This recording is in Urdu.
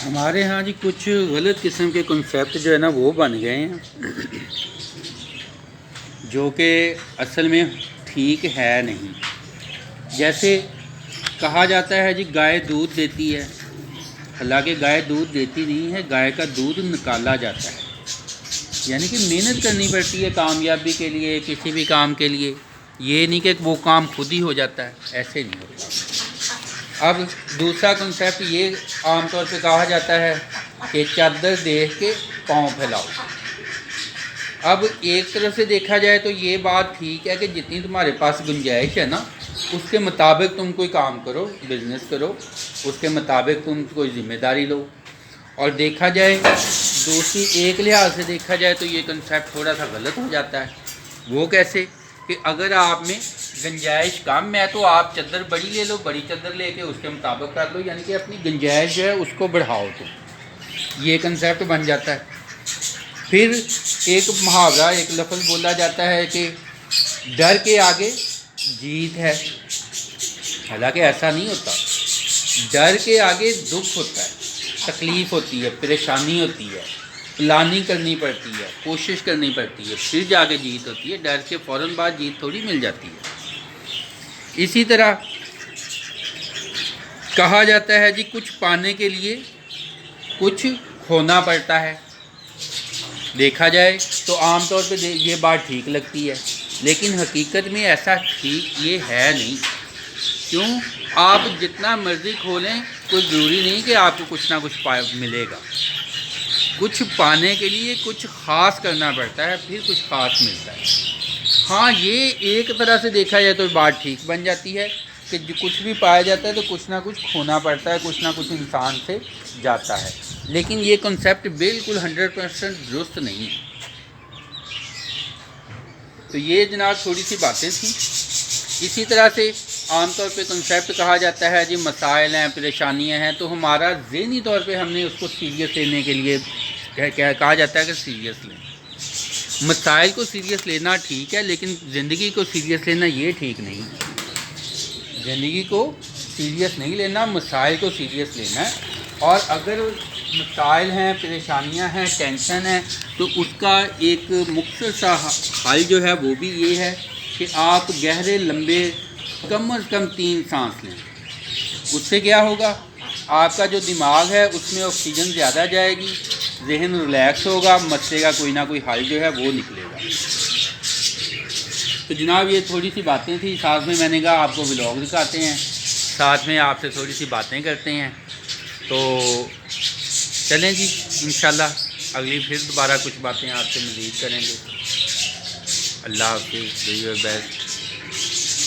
ہمارے ہاں جی کچھ غلط قسم کے کنسیپٹ جو ہے نا وہ بن گئے ہیں جو کہ اصل میں ٹھیک ہے نہیں. جیسے کہا جاتا ہے جی گائے دودھ دیتی ہے، حالانکہ گائے دودھ دیتی نہیں ہے، گائے کا دودھ نکالا جاتا ہے. یعنی کہ محنت کرنی پڑتی ہے کامیابی کے لیے، کسی بھی کام کے لیے. یہ نہیں کہ وہ کام خود ہی ہو جاتا ہے، ایسے نہیں ہوتا. اب دوسرا کنسیپٹ یہ عام طور پہ کہا جاتا ہے کہ چادر دیکھ کے پاؤں پھیلاؤ. اب ایک طرف سے دیکھا جائے تو یہ بات ٹھیک ہے کہ جتنی تمہارے پاس گنجائش ہے نا اس کے مطابق تم کوئی کام کرو، بزنس کرو، اس کے مطابق تم کوئی ذمہ داری لو. اور دیکھا جائے دوسری ایک لحاظ سے دیکھا جائے تو یہ کنسیپٹ تھوڑا سا غلط ہو جاتا ہے. وہ کیسے کہ اگر آپ میں گنجائش کم ہے تو آپ چادر بڑی لے لو، بڑی چادر لے کے اس کے مطابق کر لو، یعنی کہ اپنی گنجائش جو ہے اس کو بڑھاؤ. تو یہ کنسیپٹ بن جاتا ہے. پھر ایک محاورہ، ایک لفظ بولا جاتا ہے کہ ڈر کے آگے جیت ہے. حالانکہ ایسا نہیں ہوتا. ڈر کے آگے دکھ ہوتا ہے، تکلیف ہوتی ہے، پریشانی ہوتی ہے، پلاننگ کرنی پڑتی ہے، کوشش کرنی پڑتی ہے، پھر جا کے جیت ہوتی ہے. ڈر کے فوراً بعد جیت تھوڑی مل جاتی ہے. اسی طرح کہا جاتا ہے جی کچھ پانے کے لیے کچھ کھونا پڑتا ہے. دیکھا جائے تو عام طور پہ یہ بات ٹھیک لگتی ہے، لیکن حقیقت میں ایسا ٹھیک یہ ہے نہیں. کیوں؟ آپ جتنا مرضی کھولیں کوئی ضروری نہیں کہ آپ کو کچھ نہ کچھ ملے گا. کچھ پانے کے لیے کچھ خاص کرنا پڑتا ہے، پھر کچھ خاص ملتا ہے. ہاں یہ ایک طرح سے دیکھا جائے تو بات ٹھیک بن جاتی ہے کہ کچھ بھی پایا جاتا ہے تو کچھ نہ کچھ کھونا پڑتا ہے، کچھ نہ کچھ انسان سے جاتا ہے. لیکن یہ کنسیپٹ بالکل 100% درست نہیں ہے. تو یہ جناب تھوڑی سی باتیں تھیں. اسی طرح سے عام طور پہ کنسیپٹ کہا جاتا ہے جی مسائل ہیں، پریشانیاں ہیں، تو ہمارا ذہنی طور پہ ہم نے اس کو سیریس لینے کے لیے کہا جاتا ہے کہ سیریس لیں. مسائل کو سیریس لینا ٹھیک ہے، لیکن زندگی کو سیریس لینا یہ ٹھیک نہیں. زندگی کو سیریس نہیں لینا، مسائل کو سیریس لینا ہے. اور اگر مسائل ہیں، پریشانیاں ہیں، ٹینشن ہے، تو اس کا ایک مختصر سا حل جو ہے وہ بھی یہ ہے کہ آپ گہرے لمبے کم از کم 3 سانس لیں. اس سے کیا ہوگا؟ آپ کا جو دماغ ہے اس میں آکسیجن زیادہ جائے گی، ذہن ریلیکس ہوگا، مسئلے کا کوئی نہ کوئی حل جو ہے وہ نکلے گا. تو جناب یہ تھوڑی سی باتیں تھیں. ساتھ میں نے کہا آپ کو ولاگ دکھاتے ہیں، ساتھ میں آپ سے تھوڑی سی باتیں کرتے ہیں. تو چلیں جی، انشاءاللہ اگلی پھر دوبارہ کچھ باتیں آپ سے مزید کریں گے. اللہ حافظ. Do your best.